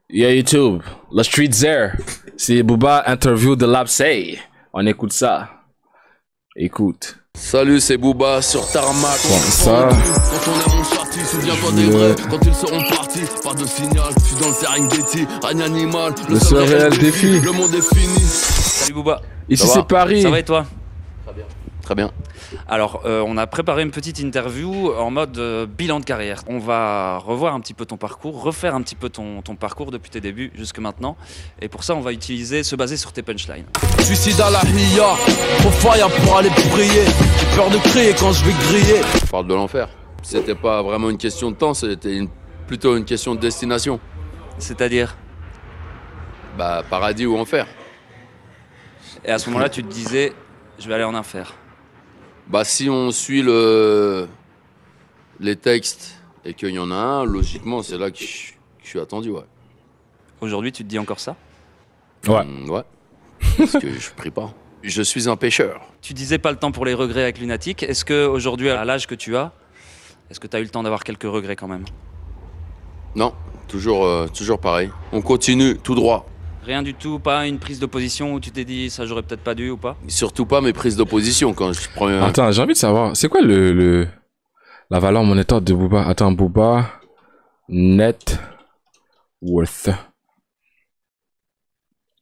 Yeah, YouTube, la street there. C'est Booba interview de Lapsey. On écoute ça. Écoute. Salut, c'est Booba sur Tarmac. Bon, ça. Quand on est mon sorti, souviens-toi des vrais. Quand ils seront partis, pas de signal. Je suis dans le Serengeti, règne animal. Le surréel défi. Le monde est fini. Salut Booba. Ici c'est Paris. Ça va et toi? Très bien. Très bien. Alors, on a préparé une petite interview en mode bilan de carrière. On va revoir un petit peu ton parcours, refaire un petit peu ton parcours depuis tes débuts jusque maintenant. Et pour ça, on va se baser sur tes punchlines. Suicide à la hiya, au fire pour aller briller. J'ai peur de crier quand je vais griller. Je parle de l'enfer. C'était pas vraiment une question de temps, c'était plutôt une question de destination. C'est-à-dire? Bah, paradis ou enfer. Et à ce moment-là, tu te disais, je vais aller en enfer. Bah, si on suit les textes et qu'il y en a un, logiquement, c'est là que je suis attendu, ouais. Aujourd'hui, tu te dis encore ça? Ouais. Ouais. Parce que je prie pas. Je suis un pêcheur. Tu disais pas le temps pour les regrets avec Lunatic. Est-ce qu'aujourd'hui, à l'âge que tu as, est-ce que tu as eu le temps d'avoir quelques regrets quand même? Non, toujours pareil. On continue tout droit. Rien du tout, pas une prise de position où tu t'es dit ça j'aurais peut-être pas dû ou pas? Surtout pas mes prises d'opposition quand je prends un... Attends, j'ai envie de savoir, c'est quoi la valeur monétaire de Booba? Attends, Booba net worth.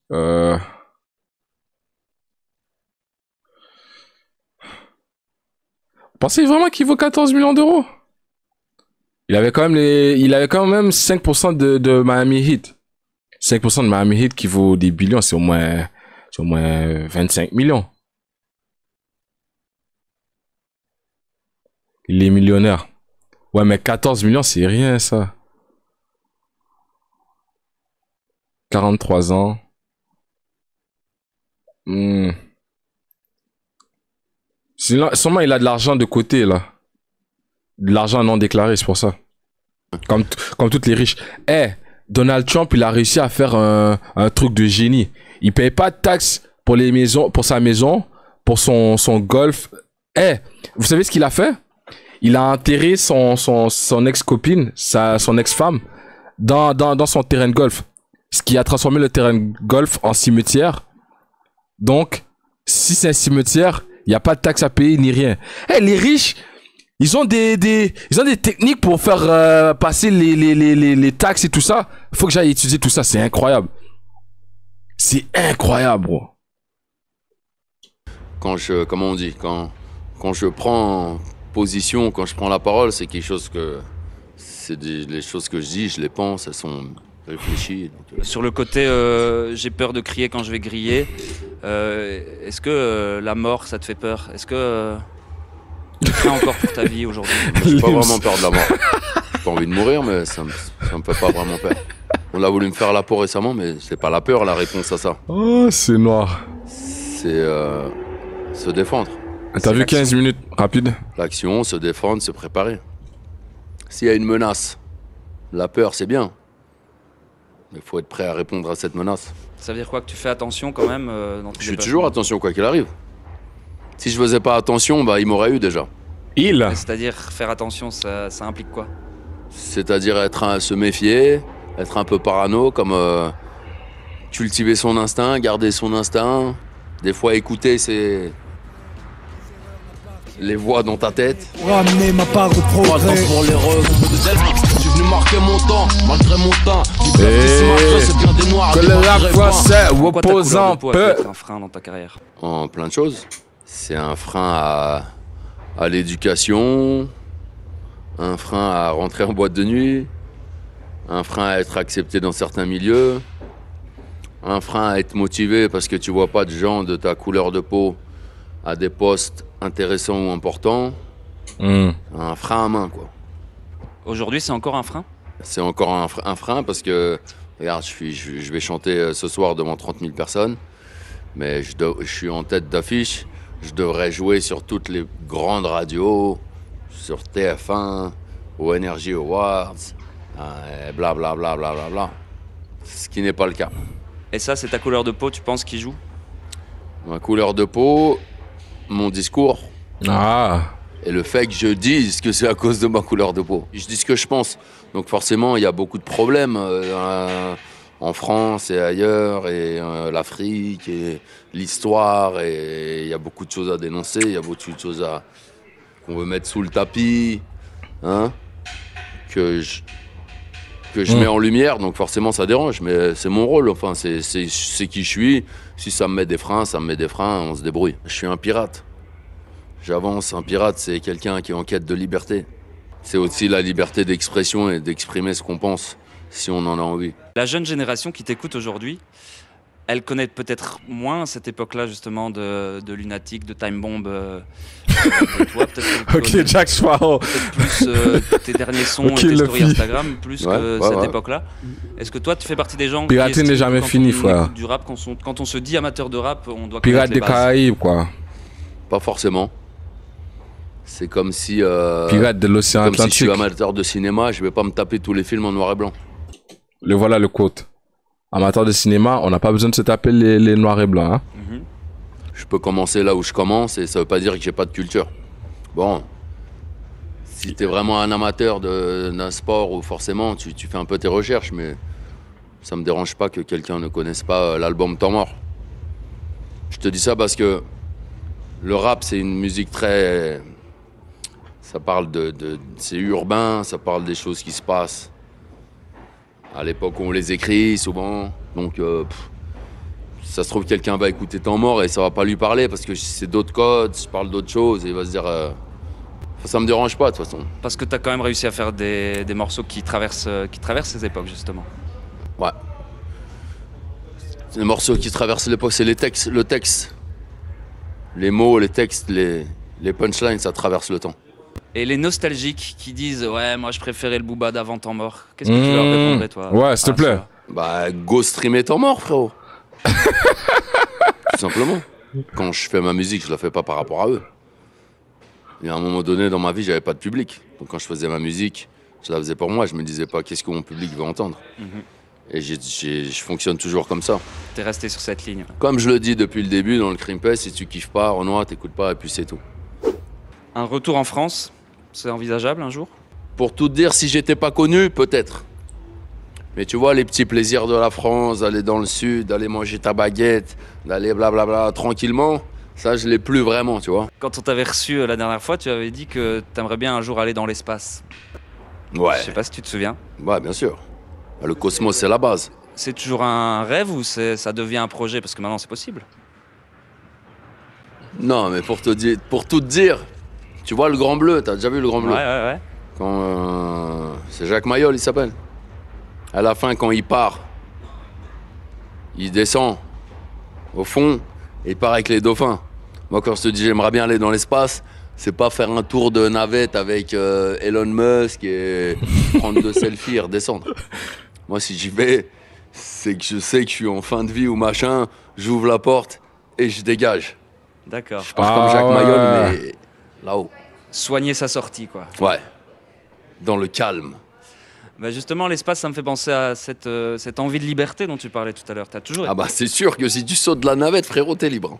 Vous pensez vraiment qu'il vaut 14 millions d'euros? Il avait quand même 5% de Miami Heat. 5% de Miami Heat qui vaut des billions, c'est au moins 25 millions. Il est millionnaire. Ouais, mais 14 millions, c'est rien, ça. 43 ans. Sûrement, il a de l'argent de côté, là. De l'argent non déclaré, c'est pour ça. Comme toutes les riches. Donald Trump, il a réussi à faire un truc de génie. Il paye pas de taxes pour les maisons, pour sa maison, pour son golf. Vous savez ce qu'il a fait? Il a enterré son ex-copine, son ex-femme, dans son terrain de golf. Ce qui a transformé le terrain de golf en cimetière. Donc, si c'est un cimetière, il n'y a pas de taxes à payer ni rien. Les riches, ils ont des techniques pour faire passer les taxes et tout ça. Faut que j'aille étudier tout ça, c'est incroyable. C'est incroyable, bro. Quand je prends position, quand je prends la parole, c'est quelque chose que... les choses que je dis, je les pense, elles sont réfléchies. Sur le côté j'ai peur de crier quand je vais griller, est-ce que la mort, ça te fait peur? Est-ce que... tu crains encore pour ta vie aujourd'hui? J'ai pas vraiment peur de la mort. J'ai pas envie de mourir, mais ça me fait pas vraiment peur. On a voulu me faire la peau récemment, mais c'est pas la peur la réponse à ça. Oh, c'est noir. C'est se défendre. T'as vu 15 minutes, rapide? L'action, se défendre, se préparer. S'il y a une menace, la peur c'est bien. Mais il faut être prêt à répondre à cette menace. Ça veut dire quoi? Que tu fais attention quand même dans tes Je fais déplacements? toujours attention quoi qu'il arrive. Si je faisais pas attention, bah il m'aurait eu déjà. C'est-à-dire faire attention, ça implique quoi? C'est-à-dire se méfier, être un peu parano, comme cultiver son instinct, garder son instinct. Des fois écouter les voix dans ta tête. Ramener ma part de progrès. Pour les je suis venu marquer mon temps, malgré mon temps. Que le rap français Pourquoi ta repose couleur en de peau a peu. pu être un frein dans ta carrière? En plein de choses. C'est un frein à l'éducation, un frein à rentrer en boîte de nuit, un frein à être accepté dans certains milieux, un frein à être motivé parce que tu vois pas de gens de ta couleur de peau à des postes intéressants ou importants. Un frein à main, quoi. Aujourd'hui, c'est encore un frein? C'est encore un frein parce que, regarde, je vais chanter ce soir devant 30 000 personnes, mais je suis en tête d'affiche. Je devrais jouer sur toutes les grandes radios, sur TF1, au Energy Awards, blablabla, bla, bla, bla, bla. Ce qui n'est pas le cas. Et ça, c'est ta couleur de peau, tu penses, qui joue? Ma couleur de peau, mon discours. Et le fait que je dise que c'est à cause de ma couleur de peau. Je dis ce que je pense. Donc forcément, il y a beaucoup de problèmes en France et ailleurs, et l'Afrique, et l'histoire, et il y a beaucoup de choses à dénoncer, il y a beaucoup de choses qu'on veut mettre sous le tapis, hein, que je mets en lumière, donc forcément ça dérange, mais c'est mon rôle, enfin c'est qui je suis. Si ça me met des freins, ça me met des freins, on se débrouille. Je suis un pirate. J'avance, un pirate c'est quelqu'un qui est en quête de liberté. C'est aussi la liberté d'expression et d'exprimer ce qu'on pense, si on en a envie. La jeune génération qui t'écoute aujourd'hui, elle connaît peut-être moins cette époque-là justement de Lunatic, de Time Bomb. Toi, ok, Jack Sparrow. Plus tes derniers sons et tes stories Instagram, plus que cette époque-là. Est-ce que toi, tu fais partie des gens Pirater n'est jamais fini, frère. Du rap, quand on se dit amateur de rap, on doit Pirate connaître les des bases. Caraïbes, quoi. Pas forcément. C'est comme si... Pirate de l'océan Atlantique. Atlantique. Si je suis amateur de cinéma, je vais pas me taper tous les films en noir et blanc. Le voilà le quote. Amateur de cinéma, on n'a pas besoin de se taper les noirs et blancs. Hein. Je peux commencer là où je commence et ça veut pas dire que j'ai pas de culture. Bon, si t'es vraiment un amateur d'un sport, ou forcément tu fais un peu tes recherches, mais ça me dérange pas que quelqu'un ne connaisse pas l'album Temps Mort. Je te dis ça parce que le rap c'est une musique très... Ça parle c'est urbain, ça parle des choses qui se passent. À l'époque où on les écrit souvent, donc ça se trouve quelqu'un va écouter Temps Mort et ça va pas lui parler parce que c'est d'autres codes, je parle d'autres choses et il va se dire ça me dérange pas de toute façon. Parce que tu as quand même réussi à faire des morceaux qui traversent ces époques justement. Ouais. Les morceaux qui traversent l'époque, c'est le texte. Les mots, les textes, les punchlines, ça traverse le temps. Et les nostalgiques qui disent ouais moi je préférais le Booba d'avant Temps Mort, qu'est-ce que tu leur répondrais toi? Ouais, s'il te plaît. Bah go streamer Temps Mort frérot. Tout simplement. Quand je fais ma musique, je la fais pas par rapport à eux. Il y a un moment donné dans ma vie, j'avais pas de public. Donc quand je faisais ma musique, je la faisais pour moi, je me disais pas qu'est-ce que mon public veut entendre. Et je fonctionne toujours comme ça. T'es resté sur cette ligne. Comme je le dis depuis le début dans le Crimpé, si tu kiffes pas, Renoir, t'écoutes pas et puis c'est tout. Un retour en France, c'est envisageable un jour? Pour tout te dire, si j'étais pas connu, peut-être. Mais tu vois, les petits plaisirs de la France, d'aller dans le sud, d'aller manger ta baguette, d'aller blablabla tranquillement, ça je l'ai plus vraiment, tu vois. Quand on t'avait reçu la dernière fois, tu avais dit que t'aimerais bien un jour aller dans l'espace. Ouais. Je sais pas si tu te souviens. Ouais, bien sûr. Le cosmos, c'est la base. C'est toujours un rêve ou ça devient un projet? Parce que maintenant c'est possible. Non, mais pour tout te dire, tu vois le Grand Bleu, t'as déjà vu le Grand Bleu? Ouais. Quand c'est Jacques Mayol, il s'appelle. À la fin, quand il part, il descend au fond et il part avec les dauphins. Moi, quand je te dis j'aimerais bien aller dans l'espace, c'est pas faire un tour de navette avec Elon Musk et prendre 2 selfies et redescendre. Moi, si j'y vais, c'est que je sais que je suis en fin de vie ou machin, j'ouvre la porte et je dégage. D'accord. Je pars comme Jacques Mayol, mais là-haut. Soigner sa sortie, quoi. Ouais, dans le calme. Bah justement, l'espace, ça me fait penser à cette envie de liberté dont tu parlais tout à l'heure. T'as toujours... Ah bah c'est sûr que si tu sautes de la navette, frérot, t'es libre.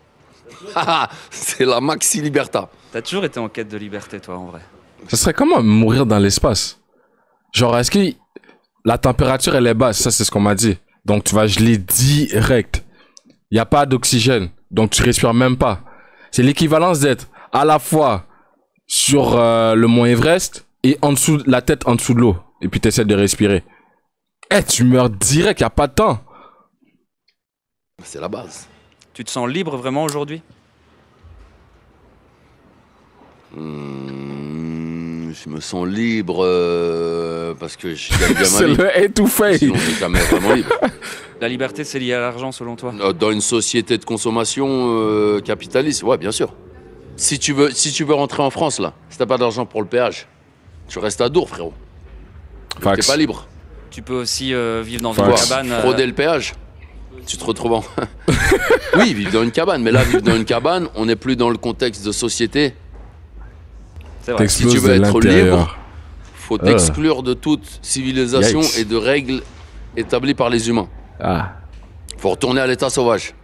C'est la maxi liberta. T'as toujours été en quête de liberté, toi, en vrai. Ça serait comment mourir dans l'espace? Genre, est-ce que la température, elle est basse? Ça, c'est ce qu'on m'a dit. Donc, tu vas geler direct. Il n'y a pas d'oxygène. Donc, tu respires même pas. C'est l'équivalence d'être à la fois sur le mont Everest et en dessous, la tête en dessous de l'eau. Et puis, tu essaies de respirer. Tu meurs direct, il n'y a pas de temps. C'est la base. Tu te sens libre vraiment aujourd'hui? Je me sens libre parce que je gagne bien ma vie. C'est le étouffé. Sinon, je suis jamais vraiment libre. La liberté, c'est lié à l'argent, selon toi? Dans une société de consommation capitaliste, ouais, bien sûr. Si tu veux rentrer en France, là, si t'as pas d'argent pour le péage, tu restes à Dour, frérot. T'es pas libre. Tu peux aussi vivre dans une cabane. Frauder le péage. Tu te retrouves en... Oui, vivre dans une cabane. Mais là, vivre dans une cabane, on n'est plus dans le contexte de société. C'est vrai. Si tu veux être libre, faut t'exclure de toute civilisation et de règles établies par les humains. Faut retourner à l'état sauvage.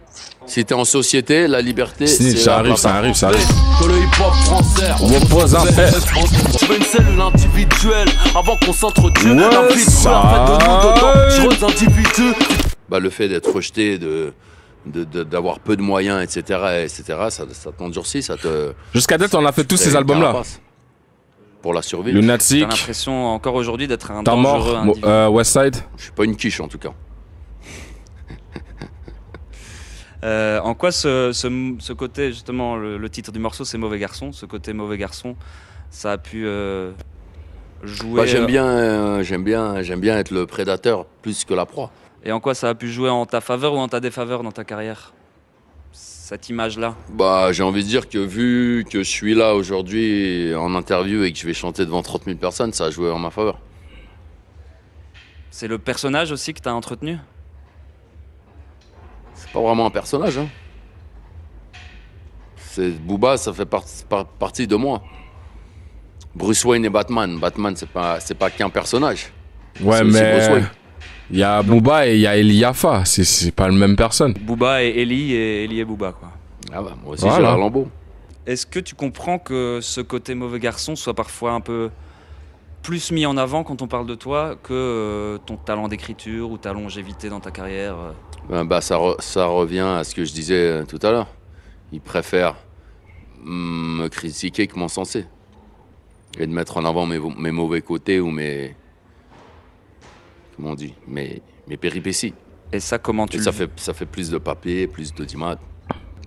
Si t'es en société, la liberté, c'est... Ça arrive. Que le hip-hop français, on oppose un fait. Je veux une cellule individuelle avant qu'on s'entretue. La vie de en fait de nous dedans, je individu. bah, le fait d'être rejeté, d'avoir peu de moyens, etc., ça t'endurcit, ça te... Jusqu'à date, on a fait tous ces albums-là. Pour la survie. Lunatic. T'as l'impression encore aujourd'hui d'être un T'as dangereux mort, individu. Westside. Je suis pas une quiche en tout cas. En quoi ce côté, justement, le titre du morceau, c'est Mauvais Garçon, ce côté Mauvais Garçon, ça a pu jouer... Bah, j'aime bien être le prédateur plus que la proie. Et en quoi ça a pu jouer en ta faveur ou en ta défaveur dans ta carrière, cette image-là? Bah, j'ai envie de dire que vu que je suis là aujourd'hui en interview et que je vais chanter devant 30 000 personnes, ça a joué en ma faveur. C'est le personnage aussi que tu as entretenu? C'est pas vraiment un personnage. Hein. Booba, ça fait partie de moi. Bruce Wayne et Batman. Batman, c'est pas qu'un personnage. Ouais, c'est aussi Bruce mais Wayne. il y a Booba et il y a Eliafa. C'est pas la même personne. Booba et Eli et Eli et Booba, quoi. Ah bah, moi aussi, Voilà. j'ai la Lambeau. Est-ce que tu comprends que ce côté mauvais garçon soit parfois un peu plus mis en avant quand on parle de toi que ton talent d'écriture ou ta longévité dans ta carrière? Bah, ça revient à ce que je disais tout à l'heure. Ils préfèrent me critiquer que m'encenser. Et de mettre en avant mes mauvais côtés ou mes... Comment on dit? Mes péripéties. Et ça, comment tu Et le... ça fait plus de papier, plus d'audimat.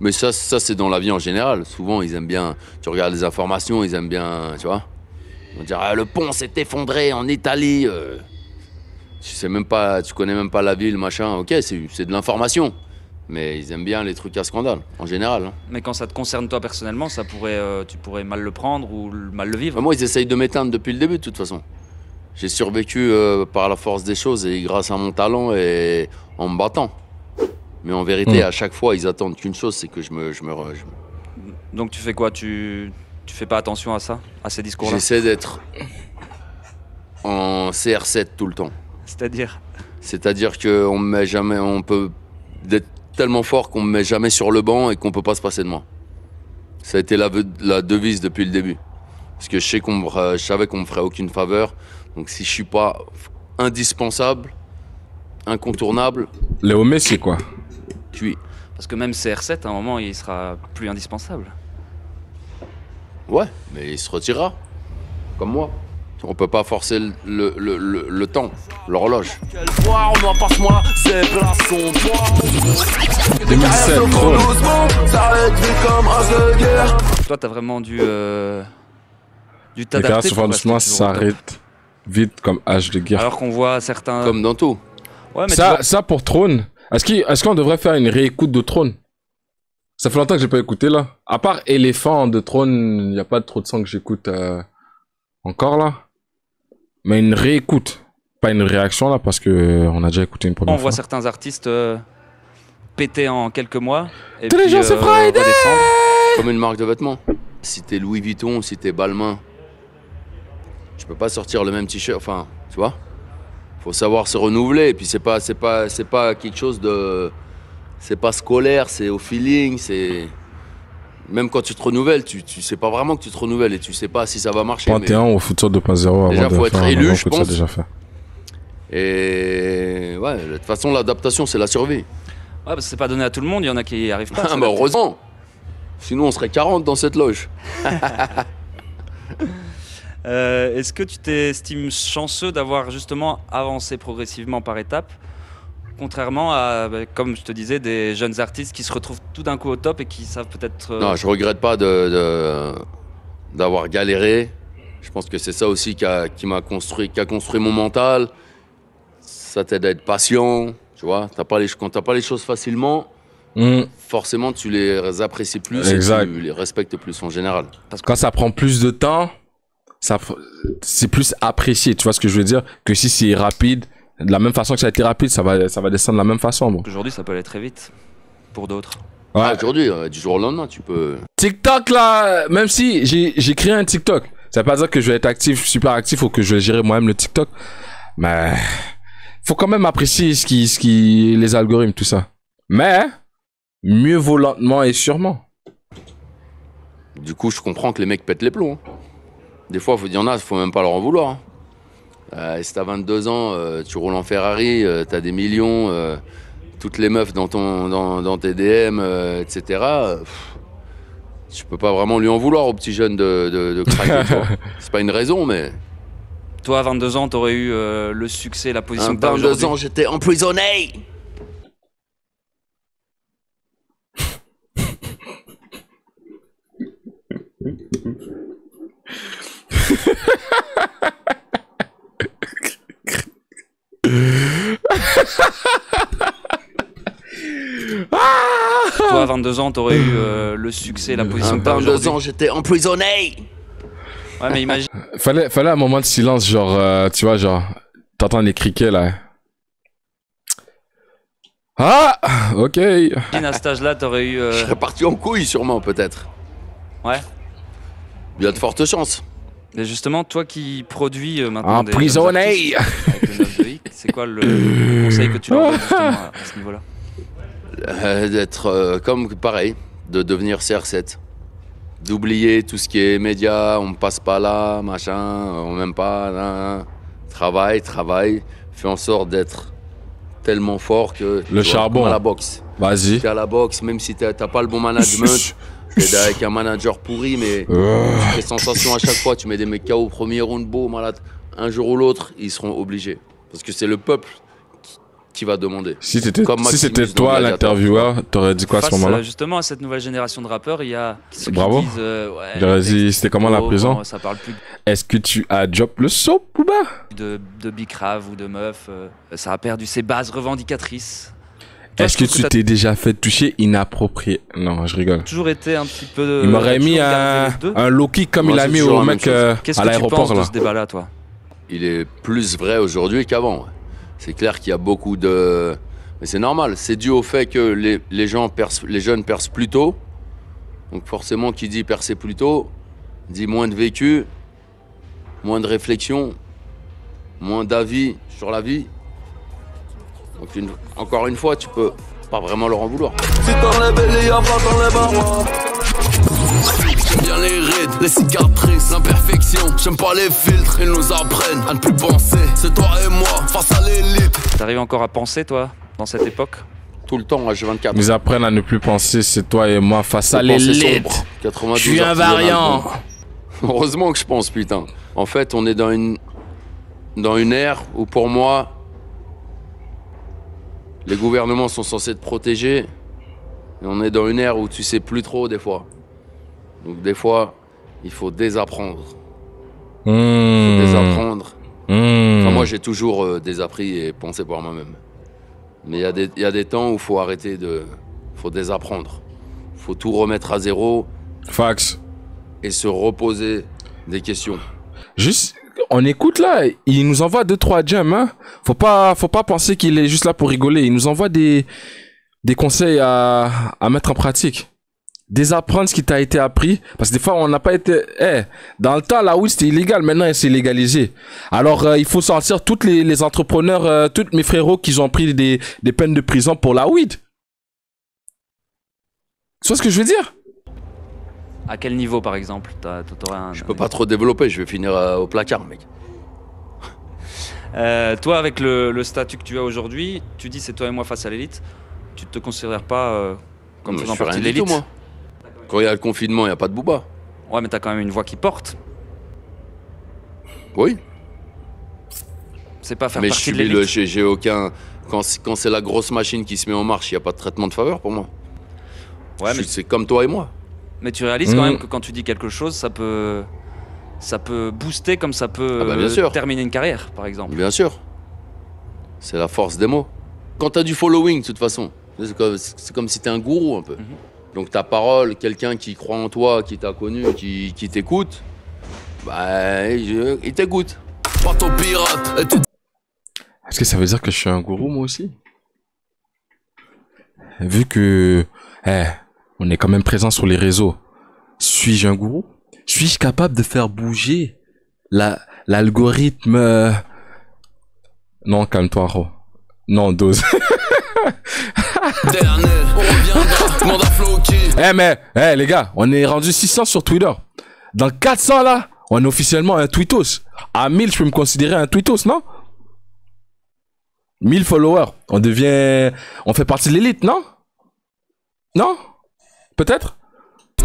Mais ça c'est dans la vie en général. Souvent, ils aiment bien... Tu regardes les informations, ils aiment bien... Tu vois? Ils vont dire ah, le pont s'est effondré en Italie. Tu connais même pas la ville, machin. Ok, c'est de l'information. Mais ils aiment bien les trucs à scandale, en général. Hein. Mais quand ça te concerne toi personnellement, tu pourrais mal le prendre ou mal le vivre. Moi, ils essayent de m'éteindre depuis le début, de toute façon. J'ai survécu par la force des choses et grâce à mon talent et en me battant. Mais en vérité, à chaque fois, ils attendent qu'une chose, c'est que je me... Donc tu fais quoi? Tu fais pas attention à ça, à ces discours-là? J'essaie d'être en CR7 tout le temps. C'est-à-dire qu'on me met jamais... On peut être tellement fort qu'on me met jamais sur le banc et qu'on peut pas se passer de moi. Ça a été la devise depuis le début. Parce que je savais qu'on me ferait aucune faveur. Donc si je suis pas indispensable, incontournable... Léo Messi, quoi. Cuit. Parce que même CR7, à un moment, il sera plus indispensable. Ouais, mais il se retirera. Comme moi. On peut pas forcer le temps, l'horloge. 2007, Trône. Toi, t'as vraiment dû Les carrières t'adapter sur pour doucement rester toujours au top. s'arrêtent vite comme âge de guerre. Alors qu'on voit certains... Comme dans tout. Ouais, mais tu vois- Ça pour Trône, est-ce qu'on devrait faire une réécoute de Trône? Ça fait longtemps que j'ai pas écouté là. À part Éléphant de Trône, il n'y a pas trop de sons que j'écoute encore là. Mais une réécoute, pas une réaction là parce que on a déjà écouté une première On fois. voit certains artistes péter en quelques mois. Et Tous les puis, jours, c'est Friday! redescendre. Comme une marque de vêtements. Si t'es Louis Vuitton, si t'es Balmain, tu peux pas sortir le même t-shirt. Enfin, tu vois. Faut savoir se renouveler. Et puis c'est pas quelque chose de... C'est pas scolaire, c'est au feeling, c'est... Même quand tu te renouvelles, tu sais pas vraiment que tu te renouvelles et tu sais pas si ça va marcher. Point 1 au futur 2.0 Déjà, avant de faut être faire un élu, avant je que ça pense. déjà fait. Et ouais, de toute façon, l'adaptation, c'est la survie. Ouais, parce que c'est pas donné à tout le monde, il y en a qui y arrivent pas. à Ah bah s'adapter. heureusement. Sinon, on serait 40 dans cette loge. Est-ce que tu t'estimes chanceux d'avoir justement avancé progressivement par étapes, contrairement à, comme je te disais, des jeunes artistes qui se retrouvent tout d'un coup au top et qui savent peut-être... Non, je regrette pas d'avoir galéré. Je pense que c'est ça aussi qui a construit mon mental. Ça t'aide à être patient, tu vois. Quand t'as pas les choses facilement, forcément tu les apprécies plus Exact. et tu les respectes plus en général. Quand ça prend plus de temps, c'est plus apprécié, tu vois ce que je veux dire, que si c'est rapide. De la même façon que ça a été rapide, ça va descendre de la même façon. Bon. Aujourd'hui, ça peut aller très vite pour d'autres. Ouais. Ah, aujourd'hui, du jour au lendemain, tu peux... TikTok là, même si j'ai créé un TikTok, ça veut pas dire que je vais être actif, super actif ou que je vais gérer moi-même le TikTok, mais faut quand même apprécier les algorithmes, tout ça. Mais mieux vaut lentement et sûrement. Du coup, je comprends que les mecs pètent les plombs. Hein. Des fois, il y en a, faut même pas leur en vouloir. Hein. Si t'as 22 ans, tu roules en Ferrari, t'as des millions, toutes les meufs dans tes DM, etc. Je peux pas vraiment lui en vouloir au petit jeune de craquer. C'est pas une raison, mais... Toi, à 22 ans, t'aurais eu le succès, la position À que t'as 22 aujourd'hui. ans, j'étais emprisonné. Toi, à 22 ans, t'aurais eu le succès, la position À que t'as 22 aujourd'hui. ans, j'étais emprisonné. Ouais, mais imagine Fallait un moment de silence, genre, tu vois, genre, t'entends les criquets, là. Ah, ok. à cet âge-là, t'aurais eu... Je serais parti en couille, sûrement, peut-être. Ouais. Il y a de fortes chances. Et justement, toi qui produis maintenant des Emprisonné. jeunes artistes avec le 9-2X, c'est quoi le conseil que tu leur donnes justement à ce niveau-là? D'être comme pareil, de devenir CR7. D'oublier tout ce qui est médias, on passe pas là, machin, on m'aime pas. Nan. Travaille, fais en sorte d'être tellement fort que... Le charbon. Comme à la boxe. Vas-y. T'es à la boxe, même si t'as pas le bon management, t'es avec un manager pourri, mais tu fais sensation à chaque fois, tu mets des mecs KO au premier round, beau, malade. Un jour ou l'autre, ils seront obligés. Parce que c'est le peuple qui va demander. Si c'était Comme Maximus toi dans Gladiator. l'intervieweur, t'aurais dit quoi à ce Face moment-là? justement à cette nouvelle génération de rappeurs, il y a ceux qui Bravo. disent ouais, J'aurais les dit, textes, c'était comment la oh, prison? bon, ça parle plus Est-ce que tu as drop le saut, Booba? de bicrave ou de meuf, ça a perdu ses bases revendicatrices. Toi, Est-ce je que trouve tu t'as t'es déjà fait toucher inapproprié? Non, je rigole. toujours été un petit peu... Il m'aurait mis toujours gardé les deux. un low kick comme Moi, il a c'est mis toujours au la même mec chose. Qu'est-ce à que tu l'aéroport, penses de là. ce débat-là, toi? Il est plus vrai aujourd'hui qu'avant. Ouais. C'est clair qu'il y a beaucoup de... Mais c'est normal, c'est dû au fait que les jeunes percent plus tôt. Donc forcément, qui dit percer plus tôt, dit moins de vécu, moins de réflexion, moins d'avis sur la vie. Donc encore une fois, tu peux pas vraiment leur en vouloir. Si t'enlèves les y'a pas t'enlèves moi. J'aime bien les rides, les cicatrices, l'imperfection. J'aime pas les filtres, ils nous apprennent à ne plus penser. C'est toi et moi, face à l'élite. T'arrives encore à penser, toi, dans cette époque? Tout le temps, H24. Ils apprennent à ne plus penser, c'est toi et moi face à Pensée l'élite. sombre, 92 Je suis un artisanal. variant. Heureusement que je pense, putain. En fait, on est dans une ère où, pour moi, les gouvernements sont censés te protéger. Et on est dans une ère où tu sais plus trop, des fois. Donc, des fois, il faut désapprendre. Désapprendre. Enfin, moi, j'ai toujours désappris et pensé par moi-même. Mais il y a des temps où il faut arrêter faut désapprendre. Il faut tout remettre à zéro Fax. et se reposer des questions. Juste, on écoute là, il nous envoie 2-3 gems, hein. Faut pas penser qu'il est juste là pour rigoler. Il nous envoie des conseils à mettre en pratique. Désapprendre ce qui t'a été appris. Parce que des fois, on n'a pas été... dans le temps, la weed, c'était illégal. Maintenant, c'est légalisé. Alors, il faut sortir tous les entrepreneurs, tous mes frérots qui ont pris des peines de prison pour la weed. Tu vois ce que je veux dire? À quel niveau, par exemple? T'aurais un... Je peux pas trop développer, je vais finir au placard, mec. Toi, avec le statut que tu as aujourd'hui, tu dis c'est toi et moi face à l'élite. Tu te considères pas comme Non, faisant je suis partie rien de du tout, l'élite? moi. Quand il y a le confinement, il n'y a pas de booba. Ouais, mais t'as quand même une voix qui porte. Oui, C'est pas faire mais partie de l'élite. j'ai aucun... Quand c'est la grosse machine qui se met en marche, il n'y a pas de traitement de faveur pour moi. Ouais, mais, C'est comme toi et moi. mais tu réalises quand même que quand tu dis quelque chose, ça peut booster comme ça peut Ah bah, bien sûr. terminer une carrière, par exemple. Bien sûr. C'est la force des mots. Quand tu as du following, de toute façon, c'est comme si tu es un gourou un peu. Donc ta parole, quelqu'un qui croit en toi, qui t'a connu, qui t'écoute, bah, il t'écoute. Bateau pirate, et t'es Est-ce que ça veut dire que je suis un gourou, moi aussi? Vu que, on est quand même présent sur les réseaux, suis-je un gourou? Suis-je capable de faire bouger l'algorithme? Non, calme-toi, Ro. Non, dose. dernier, on reviendra. Demande à Floki. Les gars, on est rendu 600 sur Twitter. Dans 400 là, on est officiellement un tweetos. À 1000, je peux me considérer un tweetos, non? 1000 followers. On devient... On fait partie de l'élite, non? Non? Peut-être?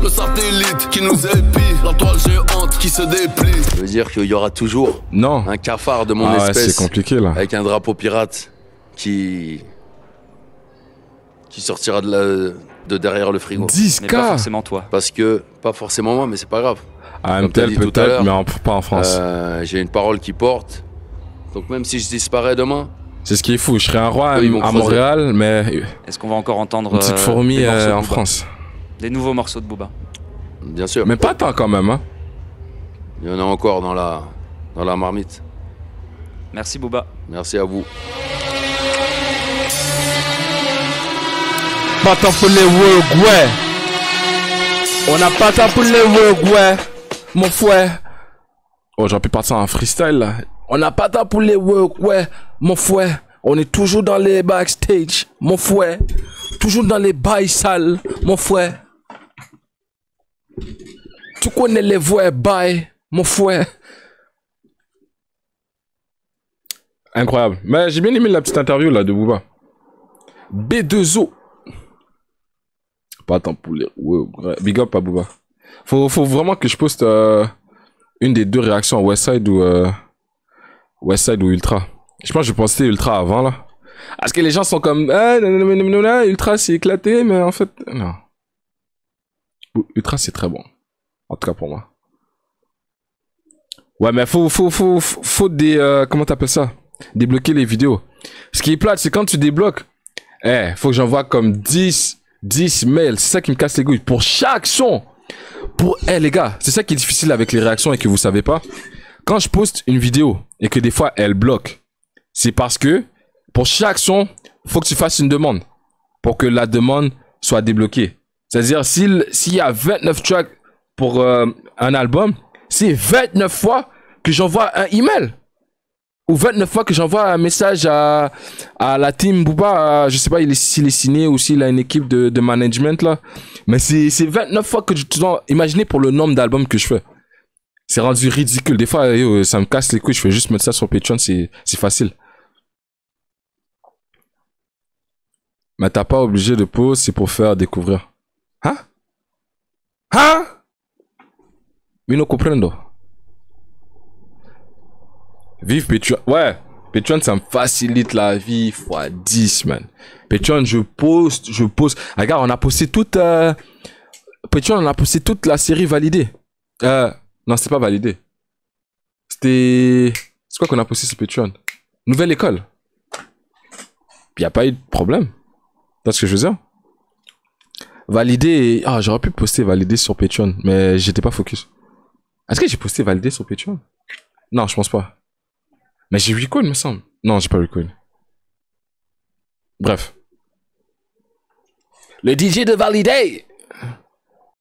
Le satellite qui nous épie, la toile géante qui se déplie. Ça veut dire qu'il y aura toujours Non. un cafard de mon Ah ouais, espèce c'est compliqué, là. avec un drapeau pirate qui sortira de derrière le frigo. 10K. Mais pas forcément toi. Parce que, pas forcément moi, mais c'est pas grave. Ah, Comme t'as tel dit tout à peut-être, l'heure. mais pas en France. J'ai une parole qui porte. Donc même si je disparais demain, C'est ce qui est fou. Je serais un roi Eux, ils vont à creuser. Montréal, mais Est-ce qu'on va encore entendre une petite fourmi des morceaux de en Booba France. Des nouveaux morceaux de Booba. bien sûr, Mais pas tant quand même, hein. il y en a encore dans la marmite. Merci Booba. Merci à vous. Pas tant pour les Uruguay. On n'a pas tant pour les Uruguay. Mon fouet. Oh, j'aurais pu partir en freestyle, là. On n'a pas tant pour les Uruguay. Mon fouet. On est toujours dans les backstage. Mon fouet. Toujours dans les bails sales. Mon fouet. Tu connais les voix bails. Mon fouet. Incroyable. Mais j'ai bien aimé la petite interview, là, de Booba. B2O. Pas tant pour les... Ouais, big up à Booba. Faut vraiment que je poste une des deux réactions, Westside ou Ultra. Je pense que je postais Ultra avant, là. Parce que les gens sont comme... Ultra c'est éclaté, mais en fait... Non. Ultra c'est très bon. En tout cas pour moi. Ouais, mais faut des... comment t'appelles ça? Débloquer les vidéos. Ce qui est plate, c'est quand tu débloques... faut que j'envoie comme 10 mails. C'est ça qui me casse les couilles. Pour chaque son. Les gars, c'est ça qui est difficile avec les réactions et que vous savez pas. Quand je poste une vidéo et que des fois elle bloque, c'est parce que pour chaque son, faut que tu fasses une demande pour que la demande soit débloquée. C'est-à-dire, s'il y a 29 tracks pour un album, c'est 29 fois que j'envoie un email. Ou 29 fois que j'envoie un message à la team Booba, je sais pas s'il est signé ou s'il a une équipe de management là. Mais c'est 29 fois que tu dois imaginer pour le nombre d'albums que je fais. C'est rendu ridicule. Des fois, ça me casse les couilles, je fais juste mettre ça sur Patreon, c'est facile. Mais t'as pas obligé de pause, c'est pour faire découvrir. Hein? Hein? Mais non comprendo. Vive Patreon. Ouais, Patreon, ça me facilite la vie x 10, man. Patreon, je poste. Regarde, on a posté toute... Patreon, on a posté toute la série validée. Non, c'était pas validé. C'est quoi qu'on a posté sur Patreon? Nouvelle école. Puis y a pas eu de problème. C'est ce que je veux dire? Validé... Ah, j'aurais pu poster validé sur Patreon, mais j'étais pas focus. Est-ce que j'ai posté validé sur Patreon? Non, je pense pas. Mais j'ai record, me semble. Non, j'ai pas record. Bref. Le DJ de Validé.